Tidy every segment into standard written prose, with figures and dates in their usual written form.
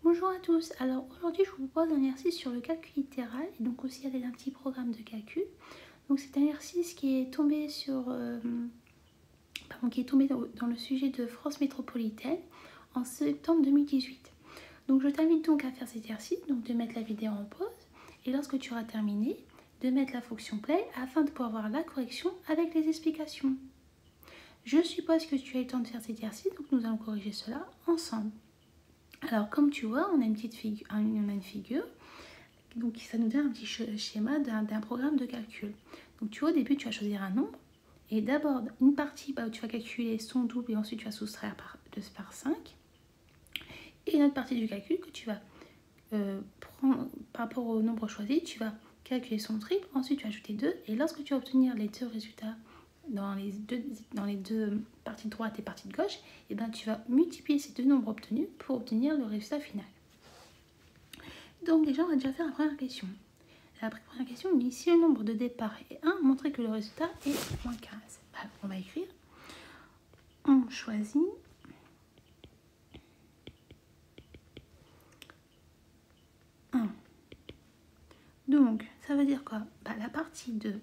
Bonjour à tous, alors aujourd'hui je vous propose un exercice sur le calcul littéral et donc aussi avec un petit programme de calcul. Donc c'est un exercice qui est tombé dans le sujet de France métropolitaine en septembre 2018. Donc je t'invite donc à faire cet exercice, donc de mettre la vidéo en pause et lorsque tu auras terminé, de mettre la fonction play afin de pouvoir voir la correction avec les explications. Je suppose que tu as eu le temps de faire cet exercice, donc nous allons corriger cela ensemble. Alors comme tu vois, on a une figure, donc ça nous donne un petit schéma d'un programme de calcul. Donc tu vois, au début tu vas choisir un nombre, et d'abord une partie où tu vas calculer son double et ensuite tu vas soustraire par 5. Et une autre partie du calcul que tu vas prendre par rapport au nombre choisi, tu vas calculer son triple, ensuite tu vas ajouter 2, et lorsque tu vas obtenir les deux résultats dans les deux parties de droite et partie de gauche, et ben tu vas multiplier ces deux nombres obtenus pour obtenir le résultat final. Donc déjà, on va déjà faire la première question. La première question, on dit si le nombre de départ est 1, montrez que le résultat est moins 15. On va écrire. On choisit un. Donc, ça veut dire quoi? La partie 2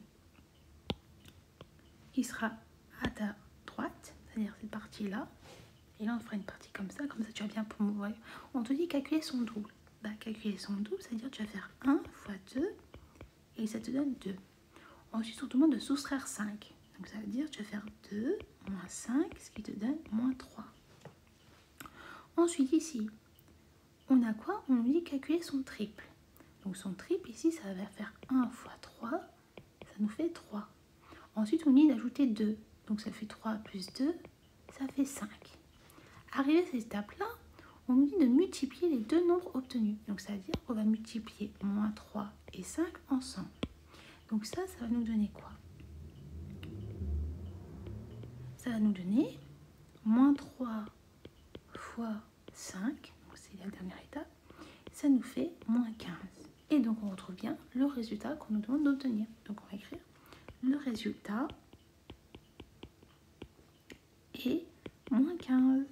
qui sera à ta droite, c'est-à-dire cette partie-là. Et là, on fera une partie comme ça tu vas bien pour me voir. On te dit calculer son double. Calculer son double, c'est-à-dire que tu vas faire 1 fois 2 et ça te donne 2. Ensuite, on te demande de soustraire 5. Donc, ça veut dire que tu vas faire 2 moins 5, ce qui te donne moins 3. Ensuite, ici, on a quoi? On nous dit calculer son triple. Donc, son triple, ici, ça va faire 1 fois 3, ça nous fait 3. Ensuite, on nous dit d'ajouter 2. Donc, ça fait 3 plus 2, ça fait 5. Arrivé à cette étape-là, on nous dit de multiplier les deux nombres obtenus. Donc, ça veut dire qu'on va multiplier moins 3 et 5 ensemble. Donc, ça va nous donner quoi? Ça va nous donner moins 3 fois 5, c'est la dernière étape, ça nous fait moins 15. Et donc, on retrouve bien le résultat qu'on nous demande d'obtenir. Donc, on va écrire le résultat est moins 15.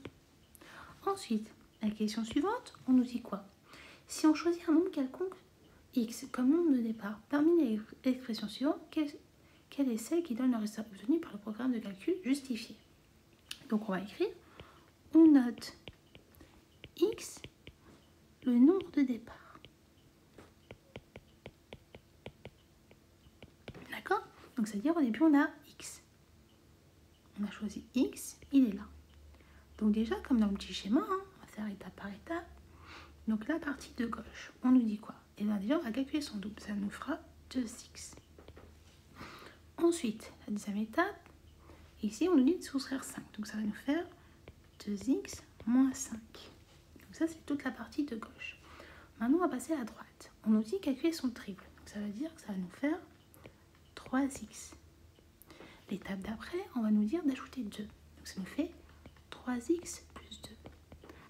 Ensuite, la question suivante, on nous dit quoi? Si on choisit un nombre quelconque, x, comme nombre de départ, parmi les expressions suivantes, quelle est celle qui donne le résultat obtenu par le programme de calcul justifié? Donc, on va écrire, on note x, le nombre de départ. D'accord? Donc, c'est-à-dire au début, on a x. On a choisi x, il est là. Donc déjà, comme dans le petit schéma, on va faire étape par étape. Donc la partie de gauche, on nous dit quoi? Et bien déjà, on va calculer son double. Ça nous fera 2x. Ensuite, la deuxième étape, ici, on nous dit de soustraire 5. Donc ça va nous faire 2x moins 5. Donc ça, c'est toute la partie de gauche. Maintenant, on va passer à droite. On nous dit calculer son triple. Donc ça veut dire que ça va nous faire 3x. L'étape d'après, on va nous dire d'ajouter 2. Donc ça nous fait 3x plus 2.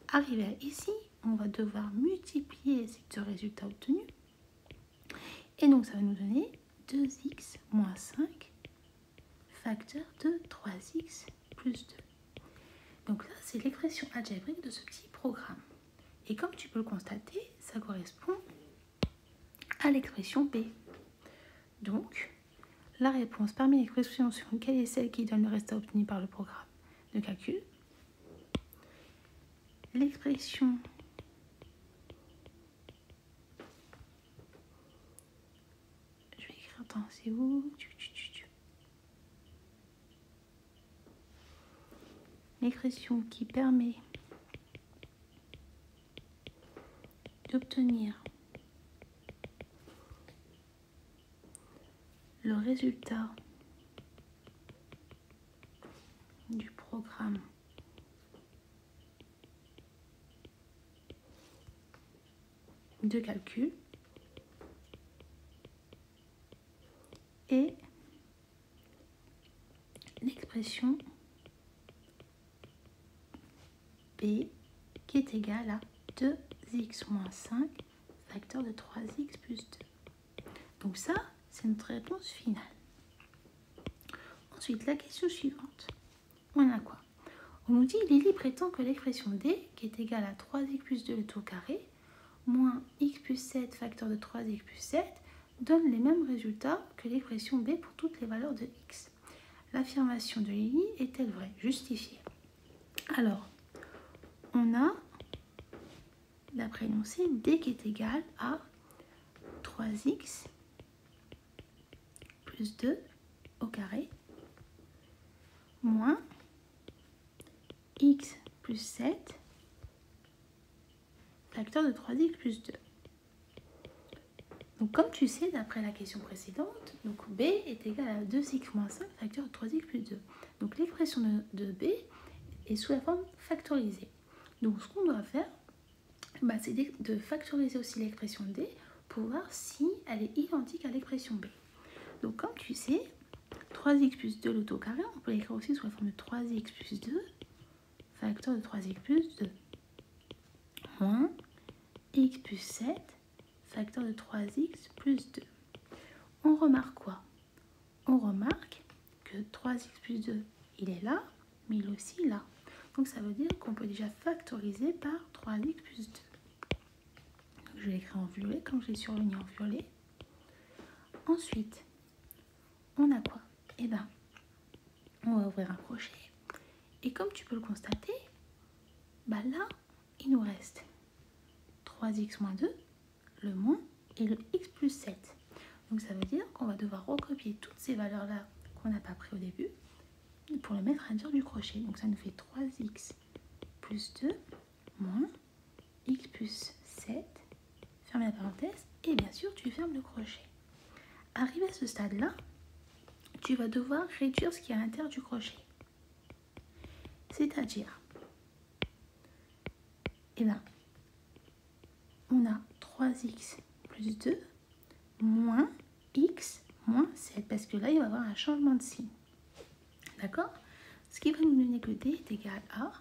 Arrivé à ici, on va devoir multiplier ces deux résultats obtenus. Et donc, ça va nous donner 2x moins 5, facteur de 3x plus 2. Donc là, c'est l'expression algébrique de ce petit programme. Et comme tu peux le constater, ça correspond à l'expression B. Donc, la réponse parmi les expressions sur quelle est celle qui donne le résultat obtenu par le programme de calcul? L'expression je vais écrire, attends, c'est où? L'expression qui permet d'obtenir le résultat du programme de calcul et l'expression B qui est égale à 2x moins 5 facteur de 3x plus 2. Donc ça, c'est notre réponse finale. Ensuite, la question suivante. On a quoi? On nous dit, Lily prétend que l'expression D, qui est égale à 3x plus 2 le tout au carré, moins x plus 7 facteur de 3x plus 7, donne les mêmes résultats que l'expression B pour toutes les valeurs de x. L'affirmation de Lily est-elle vraie? Justifiée. Alors, on a, d'après l'énoncé, D qui est égal à 3x plus 2 au carré, moins x plus 7 facteur de 3x plus 2. Donc comme tu sais, d'après la question précédente, donc B est égal à 2x moins 5 facteur de 3x plus 2. Donc l'expression de B est sous la forme factorisée. Donc ce qu'on doit faire, c'est de factoriser aussi l'expression D pour voir si elle est identique à l'expression B. Donc comme tu sais, 3x plus 2 l'auto carré, on peut l'écrire aussi sous la forme de 3x plus 2 facteur de 3x plus 2 moins x plus 7 facteur de 3x plus 2. On remarque quoi? On remarque que 3x plus 2, il est là, mais il est aussi là. Donc ça veut dire qu'on peut déjà factoriser par 3x plus 2. Donc je vais l'écrire en violet, comme je l'ai surligné en violet. Ensuite, on a quoi? Eh bien, on va ouvrir un crochet. Et comme tu peux le constater, là, il nous reste 3x moins 2, le moins, et le x plus 7. Donc ça veut dire qu'on va devoir recopier toutes ces valeurs-là qu'on n'a pas pris au début pour le mettre à l'intérieur du crochet. Donc ça nous fait 3x plus 2 moins x plus 7, ferme la parenthèse, et bien sûr tu fermes le crochet. Arrivé à ce stade-là, tu vas devoir réduire ce qui est à l'intérieur du crochet. C'est-à-dire, on a 3x plus 2 moins x moins 7, parce que là, il va y avoir un changement de signe. D'accord? Ce qui va nous donner que D est égal à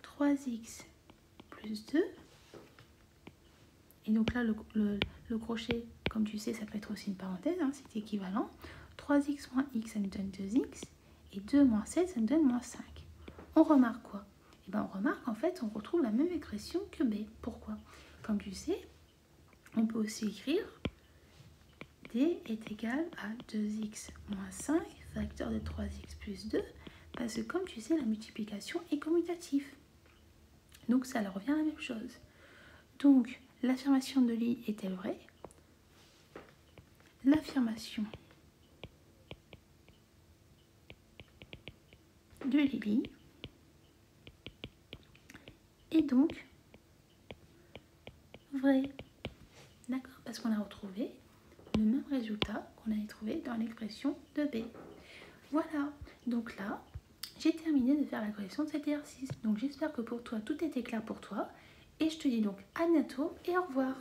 3x plus 2. Et donc là, le crochet, comme tu sais, ça peut être aussi une parenthèse, c'est équivalent. 3x moins x, ça nous donne 2x. Et 2 moins 7, ça nous donne moins 5. On remarque quoi? On remarque en fait, on retrouve la même expression que B. Pourquoi? Comme tu sais, on peut aussi écrire D est égal à 2x moins 5 facteur de 3x plus 2, parce que comme tu sais, la multiplication est commutative. Donc ça leur revient à la même chose. Donc l'affirmation de Lily est-elle vraie? L'affirmation de Lily est donc vraie. D'accord? Parce qu'on a retrouvé le même résultat qu'on avait trouvé dans l'expression de B. Voilà, donc là, j'ai terminé de faire la correction de cet exercice. Donc j'espère que pour toi, tout était clair pour toi. Et je te dis donc à bientôt et au revoir.